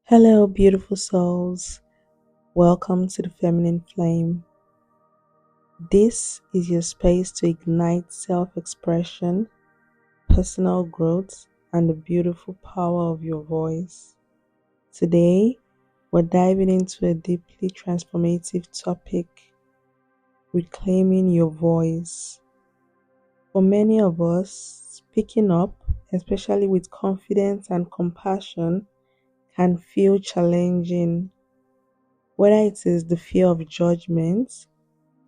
Hello, beautiful souls. Welcome to the Feminine Flame. This is your space to ignite self expression, personal growth, and the beautiful power of your voice. Today, we're diving into a deeply transformative topic: reclaiming your voice. For many of us, speaking up, especially with confidence and compassion, can feel challenging. Whether it is the fear of judgment,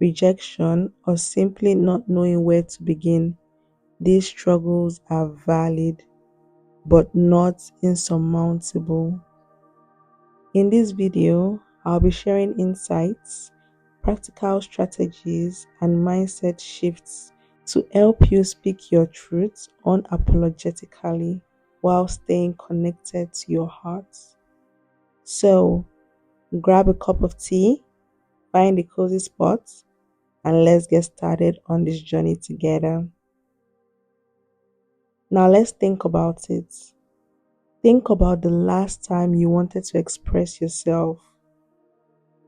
rejection, or simply not knowing where to begin, these struggles are valid but not insurmountable. In this video, I'll be sharing insights, practical strategies, and mindset shifts to help you speak your truth unapologetically while staying connected to your heart. So, grab a cup of tea, find a cozy spot, and let's get started on this journey together. Now, let's think about it. Think about the last time you wanted to express yourself.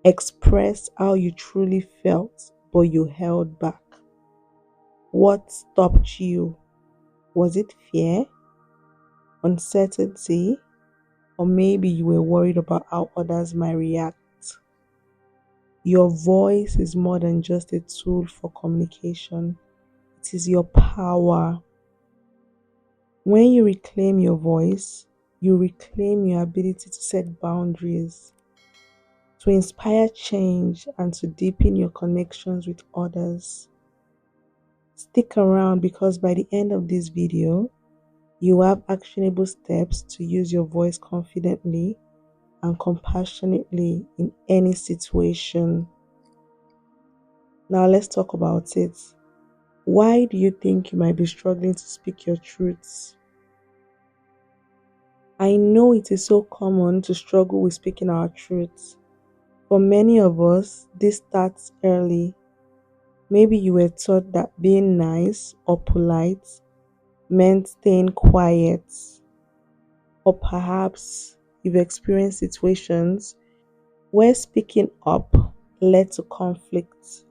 Express how you truly felt, but you held back. What stopped you? Was it fear, uncertainty, or maybe you were worried about how others might react? Your voice is more than just a tool for communication. It is your power. When you reclaim your voice, you reclaim your ability to set boundaries, to inspire change, and to deepen your connections with others. Stick around because by the end of this video, you have actionable steps to use your voice confidently and compassionately in any situation. Now let's talk about it. Why do you think you might be struggling to speak your truths? I know it is so common to struggle with speaking our truths. For many of us, this starts early. Maybe you were taught that being nice or polite meant staying quiet. Or perhaps you've experienced situations where speaking up led to conflict,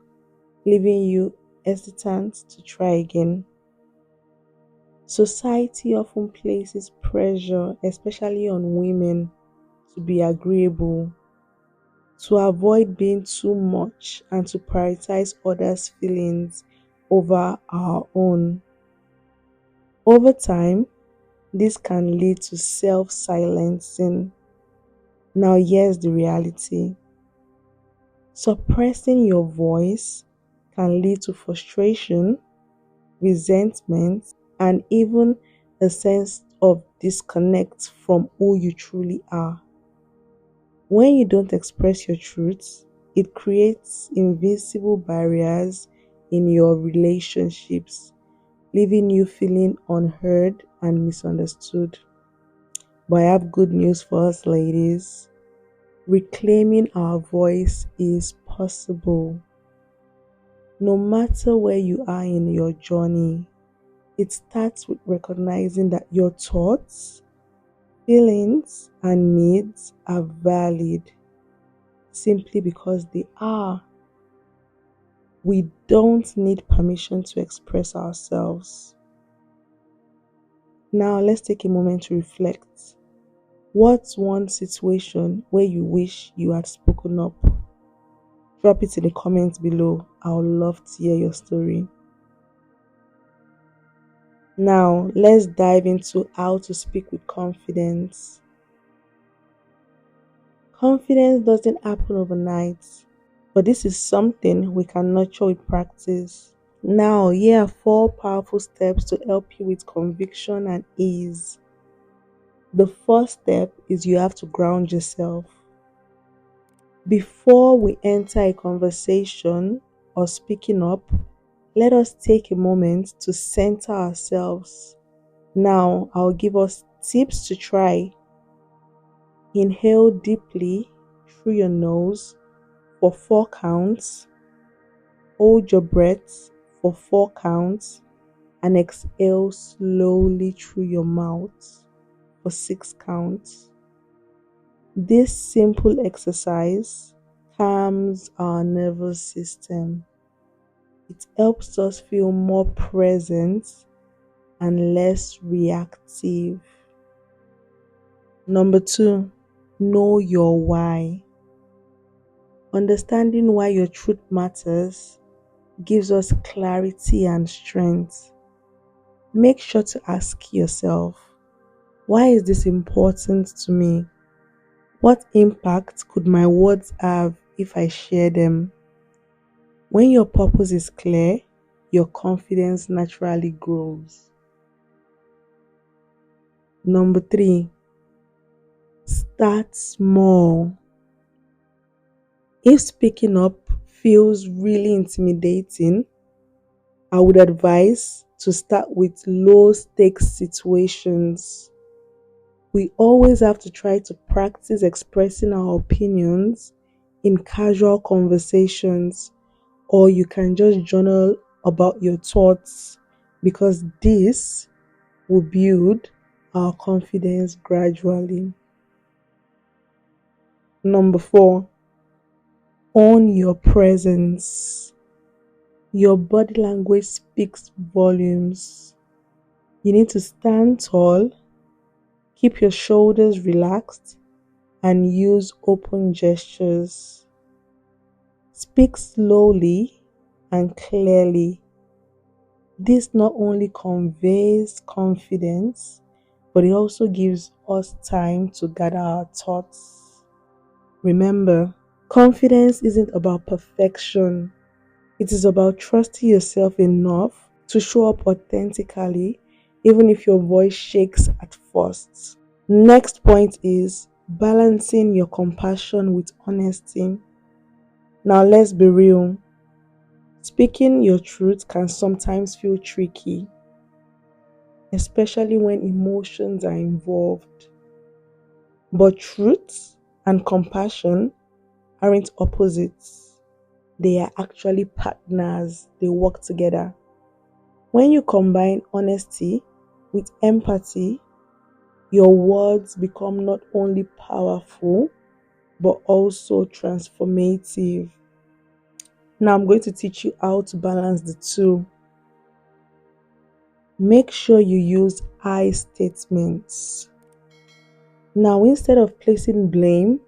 leaving you hesitant to try again. Society often places pressure, especially on women, to be agreeable, to avoid being too much, and to prioritize others' feelings over our own. Over time, this can lead to self-silencing. Now, here's the reality. Suppressing your voice can lead to frustration, resentment, and even a sense of disconnect from who you truly are. When you don't express your truths, it creates invisible barriers in your relationships, leaving you feeling unheard and misunderstood. But I have good news for us, ladies. Reclaiming our voice is possible. No matter where you are in your journey, it starts with recognizing that your thoughts, feelings, and needs are valid simply because they are. We don't need permission to express ourselves. Now, let's take a moment to reflect. What's one situation where you wish you had spoken up? Drop it in the comments below. I would love to hear your story. Now, let's dive into how to speak with confidence. Confidence doesn't happen overnight, but this is something we can nurture with practice. Now, here are 4 powerful steps to help you with conviction and ease. The first step is you have to ground yourself. Before we enter a conversation or speaking up, let us take a moment to center ourselves. Now, I'll give us tips to try. Inhale deeply through your nose for 4 counts. Hold your breath for 4 counts and exhale slowly through your mouth for 6 counts. This simple exercise calms our nervous system. It helps us feel more present and less reactive. Number two, know your why. Understanding why your truth matters gives us clarity and strength. Make sure to ask yourself, why is this important to me? What impact could my words have if I share them? When your purpose is clear, your confidence naturally grows. Number three, start small. If speaking up feels really intimidating, I would advise to start with low stakes situations. We always have to try to practice expressing our opinions in casual conversations, or you can just journal about your thoughts because this will build our confidence gradually. Number four, own your presence. Your body language speaks volumes. You need to stand tall, keep your shoulders relaxed, and use open gestures. Speak slowly and clearly. This not only conveys confidence, but it also gives us time to gather our thoughts. Remember, confidence isn't about perfection. It is about trusting yourself enough to show up authentically, even if your voice shakes at first. Next point is balancing your compassion with honesty. Now, let's be real. Speaking your truth can sometimes feel tricky, especially when emotions are involved. But truth and compassion aren't opposites, they are actually partners, they work together. When you combine honesty with empathy, your words become not only powerful but also transformative. Now, I'm going to teach you how to balance the two. Make sure you use I statements. Now, instead of placing blame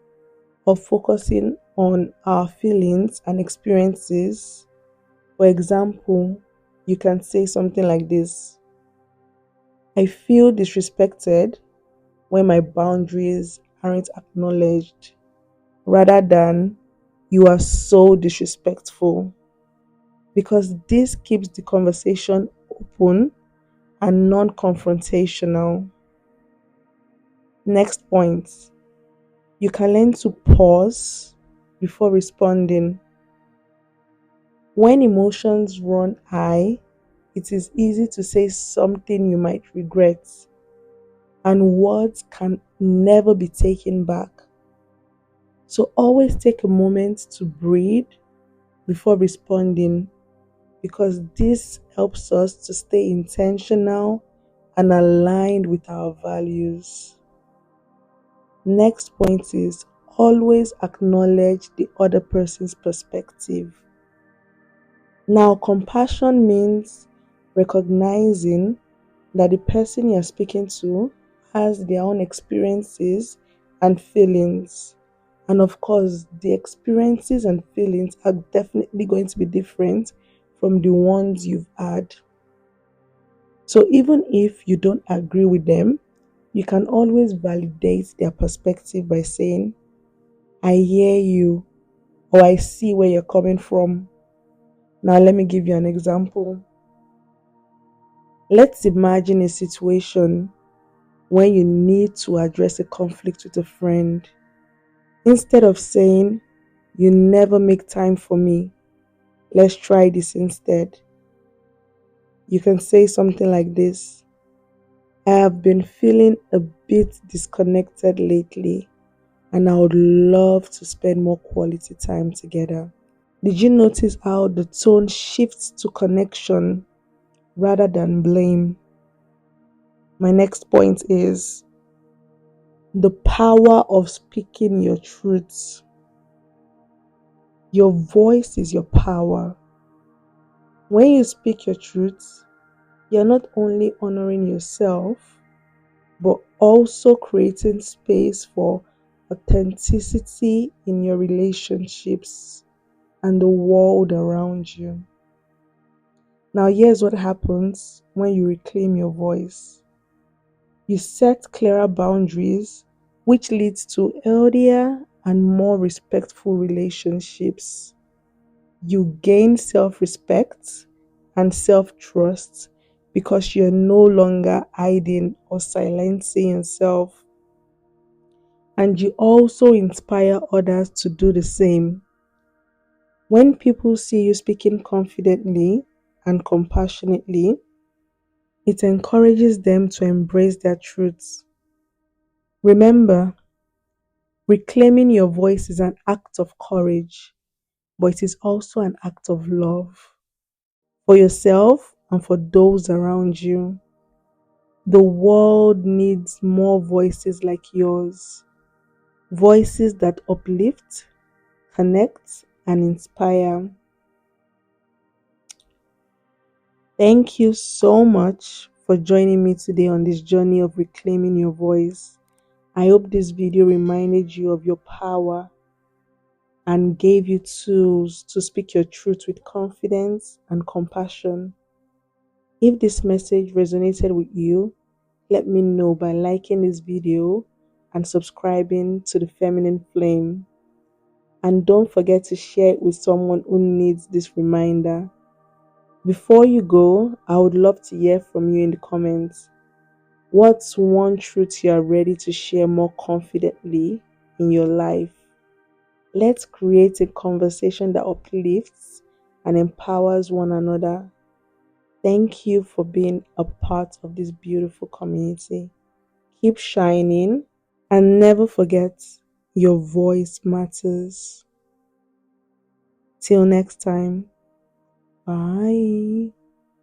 or focusing on our feelings and experiences, for example, you can say something like this: I feel disrespected when my boundaries aren't acknowledged, rather than you are so disrespectful. Because this keeps the conversation open and non confrontational. Next point, you can learn to pause before responding. When emotions run high, it is easy to say something you might regret, and words can never be taken back. So always take a moment to breathe before responding, because this helps us to stay intentional and aligned with our values. Next point is always acknowledge the other person's perspective. Now, compassion means recognizing that the person you're speaking to has their own experiences and feelings. And of course, the experiences and feelings are definitely going to be different from the ones you've had. So even if you don't agree with them, you can always validate their perspective by saying, I hear you, or I see where you're coming from. Now, let me give you an example. Let's imagine a situation when you need to address a conflict with a friend. Instead of saying, you never make time for me, let's try this instead. You can say something like this: I have been feeling a bit disconnected lately, and I would love to spend more quality time together. Did you notice how the tone shifts to connection rather than blame? My next point is The power of speaking your truth. Your voice is your power. When you speak your truth, you're not only honoring yourself, but also creating space for authenticity in your relationships and the world around you. Now, here's what happens when you reclaim your voice. You set clearer boundaries, which leads to healthier and more respectful relationships. You gain self respect and self trust because you're no longer hiding or silencing yourself. And you also inspire others to do the same. When people see you speaking confidently and compassionately, it encourages them to embrace their truths. Remember, reclaiming your voice is an act of courage, but it is also an act of love for yourself and for those around you. The world needs more voices like yours, voices that uplift, connect, and inspire. Thank you so much for joining me today on this journey of reclaiming your voice. I hope this video reminded you of your power and gave you tools to speak your truth with confidence and compassion. If this message resonated with you, let me know by liking this video and subscribing to the Feminine Flame. And don't forget to share it with someone who needs this reminder. Before you go, I would love to hear from you in the comments. What's one truth you are ready to share more confidently in your life? Let's create a conversation that uplifts and empowers one another. Thank you for being a part of this beautiful community. Keep shining and never forget your voice matters. Till next time, bye.